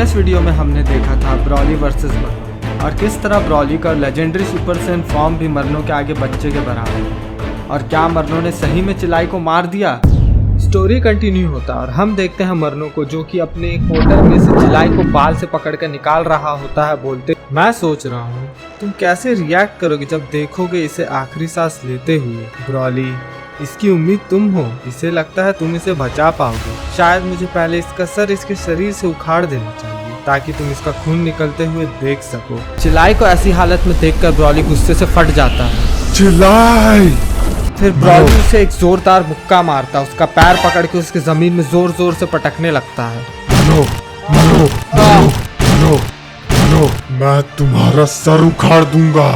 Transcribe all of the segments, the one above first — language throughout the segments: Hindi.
प्रीवियस वीडियो में हमने देखा था ब्रॉली वर्सेस मरनो और किस तरह ब्रॉली का लेजेंडरी सुपर सैयन फॉर्म भी मरनो के आगे बच्चे के बराबर है। और क्या मरनो ने सही में चिलाई को मार दिया? स्टोरी कंटिन्यू होता और हम देखते हैं मरनो को जो कि अपने एक पोर्टल में से चिलाई को बाल से पकड़ कर निकाल रहा होता है, बोलते मैं सोच रहा हूँ तुम कैसे रिएक्ट करोगे जब देखोगे इसे आखिरी सांस लेते हुए। ब्रॉली, इसकी उम्मीद तुम हो, इसे लगता है तुम इसे बचा पाओगे। शायद मुझे पहले इसका सर इसके शरीर से उखाड़ देना चाहिए ताकि तुम इसका खून निकलते हुए देख सको। चिलाई को ऐसी हालत में देखकर ब्रॉली गुस्से से फट जाता है। चिलाई! फिर ब्रॉली उसे एक जोरदार मुक्का मारता, उसका पैर पकड़ के उसके जमीन में जोर जोर से पटकने लगता है। No, no, no, no, no, मैं तुम्हारा सर उखाड़ दूंगा।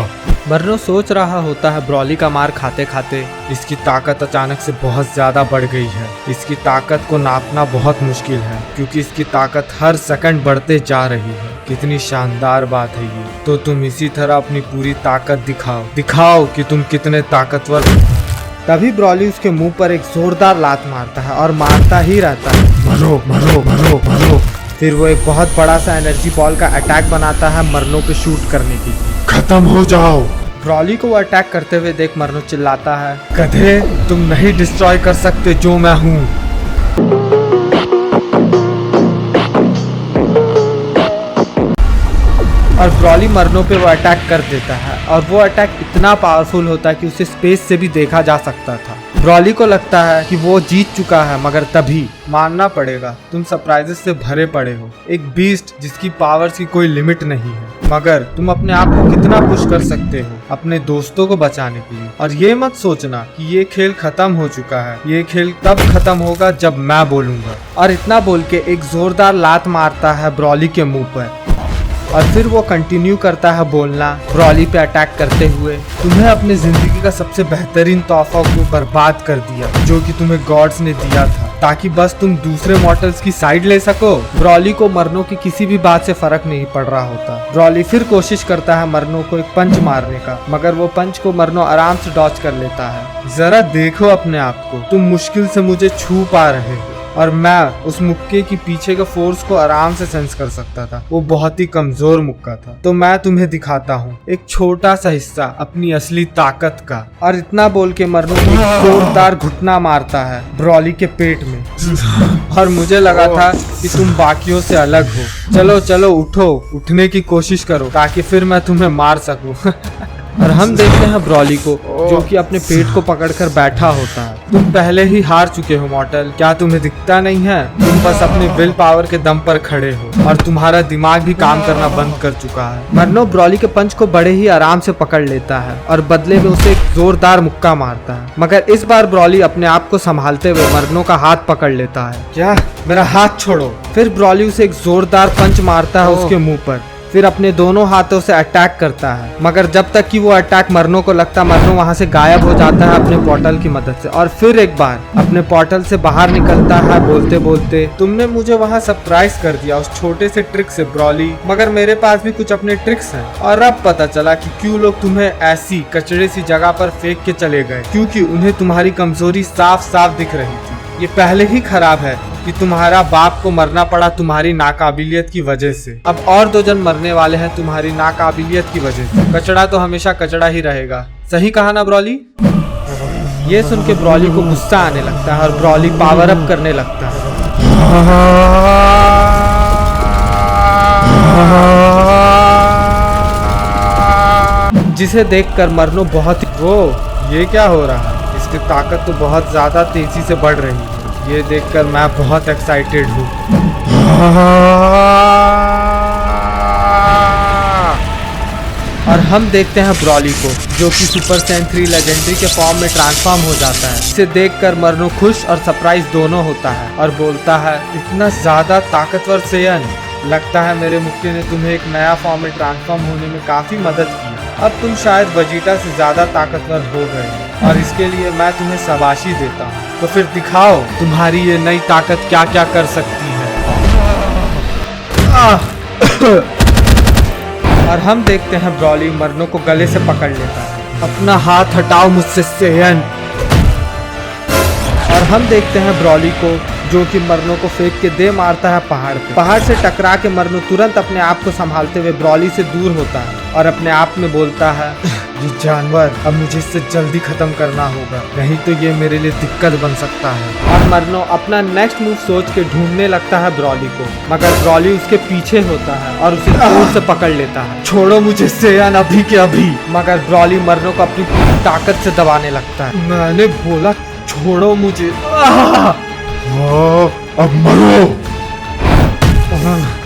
मरनो सोच रहा होता है ब्रॉली का मार खाते खाते इसकी ताकत अचानक से बहुत ज्यादा बढ़ गई है। इसकी ताकत को नापना बहुत मुश्किल है क्योंकि इसकी ताकत हर सेकंड बढ़ते जा रही है। कितनी शानदार बात है ये। तो तुम इसी तरह अपनी पूरी ताकत दिखाओ कि तुम कितने ताकतवर। तभी ब्रॉली उसके मुंह पर एक जोरदार लात मारता है और मारता ही रहता है। मरो, मरो, मरो, मरो। फिर वो एक बहुत बड़ा सा एनर्जी बॉल का अटैक बनाता है मरनो पे शूट करने की। खत्म हो जाओ। ब्रॉली को वो अटैक करते हुए देख मरनो चिल्लाता है, गधे, तुम नहीं डिस्ट्रॉय कर सकते जो मैं हूँ। और ब्रॉली मरनो पे वो अटैक कर देता है और वो अटैक इतना पावरफुल होता है कि उसे स्पेस से भी देखा जा सकता था। ब्रॉली को लगता है कि वो जीत चुका है, मगर तभी मानना पड़ेगा तुम सरप्राइजेस से भरे पड़े हो। एक बीस्ट जिसकी पावर्स की कोई लिमिट नहीं है, मगर तुम अपने आप को कितना पुश कर सकते हो अपने दोस्तों को बचाने के लिए। और ये मत सोचना कि ये खेल खत्म हो चुका है, ये खेल तब खत्म होगा जब मैं बोलूंगा। और इतना बोल के एक जोरदार लात मारता है ब्रॉली के मुंह पर और फिर वो कंटिन्यू करता है बोलना ब्रॉली पे अटैक करते हुए, तुम्हें अपनी जिंदगी का सबसे बेहतरीन तोहफा को बर्बाद कर दिया जो कि तुम्हें गॉड्स ने दिया था ताकि बस तुम दूसरे मॉर्टल्स की साइड ले सको। ब्रॉली को मरनो की किसी भी बात से फर्क नहीं पड़ रहा होता। ब्रॉली फिर कोशिश करता है मरनो को एक पंच मारने का, मगर वो पंच को मरनो आराम से डॉज कर लेता है। जरा देखो अपने आप को, तुम मुश्किल से मुझे छू पा रहे हो और मैं उस मुक्के की पीछे के फोर्स को आराम से सेंस कर सकता था। वो बहुत ही कमजोर मुक्का था। तो मैं तुम्हें दिखाता हूँ एक छोटा सा हिस्सा अपनी असली ताकत का। और इतना बोल के मरनो एक जोरदार घुटना मारता है ब्रॉली के पेट में। और मुझे लगा था कि तुम बाकियों से अलग हो। चलो चलो उठो, उठने की कोशिश करो ताकि फिर मैं तुम्हें मार सकूं। और हम देखते हैं ब्रॉली को जो कि अपने पेट को पकड़कर बैठा होता है। तुम पहले ही हार चुके हो मॉर्टल, क्या तुम्हें दिखता नहीं है? तुम बस अपने विल पावर के दम पर खड़े हो और तुम्हारा दिमाग भी काम करना बंद कर चुका है। मरनो ब्रॉली के पंच को बड़े ही आराम से पकड़ लेता है और बदले में उसे एक जोरदार मुक्का मारता है, मगर इस बार ब्रॉली अपने आप को संभालते हुए मरनो का हाथ पकड़ लेता है। क्या? मेरा हाथ छोड़ो। फिर ब्रॉली उसे एक जोरदार पंच मारता है उसके मुंह पर, फिर अपने दोनों हाथों से अटैक करता है, मगर जब तक कि वो अटैक मरनो को लगता, मरनो वहां से गायब हो जाता है अपने पोर्टल की मदद से। और फिर एक बार अपने पोर्टल से बाहर निकलता है बोलते बोलते, तुमने मुझे वहां सरप्राइज कर दिया उस छोटे से ट्रिक से ब्रॉली, मगर मेरे पास भी कुछ अपने ट्रिक्स हैं। और अब पता चला कि क्यों लोग तुम्हें ऐसी कचड़े सी जगह पर फेंक के चले गए, क्योंकि उन्हें तुम्हारी कमजोरी साफ साफ दिख रही थी। ये पहले ही खराब है कि तुम्हारा बाप को मरना पड़ा तुम्हारी नाकाबिलियत की वजह से। अब और 2 जन मरने वाले हैं तुम्हारी नाकाबिलियत की वजह से। कचड़ा तो हमेशा कचड़ा ही रहेगा। सही कहा ना ब्रॉली? ये सुन के ब्रॉली को गुस्सा आने लगता है और ब्रॉली पावर अप करने लगता है, जिसे देखकर मरनो बहुत ही ये क्या हो रहा है? इसकी ताकत तो बहुत ज्यादा तेजी से बढ़ रही है। ये देखकर मैं बहुत एक्साइटेड हूँ। और हम देखते हैं ब्रॉली को जो कि सुपर सैयन 3 लेजेंडरी के फॉर्म में ट्रांसफॉर्म हो जाता है। इसे देखकर मरनो खुश और सरप्राइज दोनों होता है और बोलता है, इतना ज्यादा ताकतवर सैयन, लगता है मेरे मुक्के ने तुम्हें एक नया फॉर्म में ट्रांसफॉर्म होने में काफी मदद की। अब तुम शायद वेजिटा से ज्यादा ताकतवर हो गए और इसके लिए मैं तुम्हें शाबाशी देता हूँ। तो फिर दिखाओ तुम्हारी ये नई ताकत क्या क्या कर सकती है। और हम देखते हैं ब्रॉली मरनो को गले से पकड़ लेता है। अपना हाथ हटाओ मुझसे सैयन। और हम देखते हैं ब्रॉली को जो कि मरनो को फेंक के दे मारता है पहाड़ पे। पहाड़ से टकरा के मरनो तुरंत अपने आप को संभालते हुए ब्रॉली से दूर होता है और अपने आप में बोलता है, ये जानवर अब मुझे इससे जल्दी खत्म करना होगा, नहीं तो ये मेरे लिए दिक्कत बन सकता है। और मरनो अपना नेक्स्ट मूव सोच के ढूंढने लगता है ब्रॉली को, मगर ब्रॉली उसके पीछे होता है और उसे जोर से पकड़ लेता है। छोड़ो मुझे सेयन अभी के अभी। मगर ब्रॉली मरनो को अपनी पूरी ताकत से दबाने लगता है। मैंने बोला छोड़ो मुझे। अब मरो।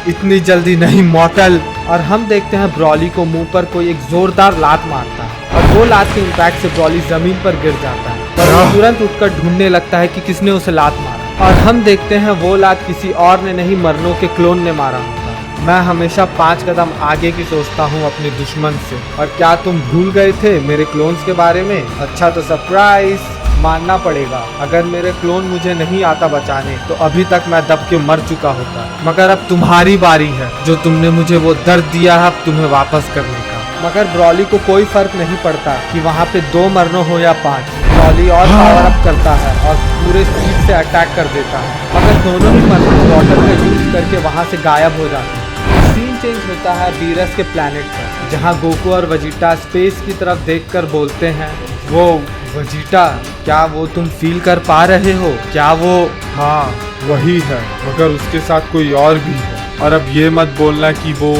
इतनी जल्दी नहीं मॉर्टल। और हम देखते हैं ब्रॉली को मुंह पर कोई एक जोरदार लात मारता है और वो लात के इम्पैक्ट से ब्रॉली जमीन पर गिर जाता है, पर वो तुरंत उठकर ढूंढने लगता है कि किसने उसे लात मारा। और हम देखते हैं वो लात किसी और ने नहीं, मरनो के क्लोन ने मारा होता है। मैं हमेशा 5 कदम आगे की सोचता हूँ अपने दुश्मन से। और क्या तुम भूल गए थे मेरे क्लोन्स के बारे में? अच्छा तो सरप्राइज मानना पड़ेगा, अगर मेरे क्लोन मुझे नहीं आता बचाने तो अभी तक मैं दब के मर चुका होता। मगर अब तुम्हारी बारी है, जो तुमने मुझे वो दर्द दिया है अब तुम्हें वापस करने का। मगर ब्रॉली को कोई फर्क नहीं पड़ता कि वहाँ पे 2 मरनो हो या 5। ब्रॉली और पावर अप करता है और पूरे स्पीड से अटैक कर देता है, मगर दोनों ही मरनो वाटर का यूज करके वहाँ से गायब हो जाते हैं। सीन चेंज होता है बीरस के प्लेनेट पर, जहाँ गोकू और वेजिटा स्पेस की तरफ देखकर बोलते हैं, वो वेजिटा, क्या वो तुम फील कर पा रहे हो? क्या वो? हाँ वही है, मगर उसके साथ कोई और भी है। और अब ये मत बोलना कि वो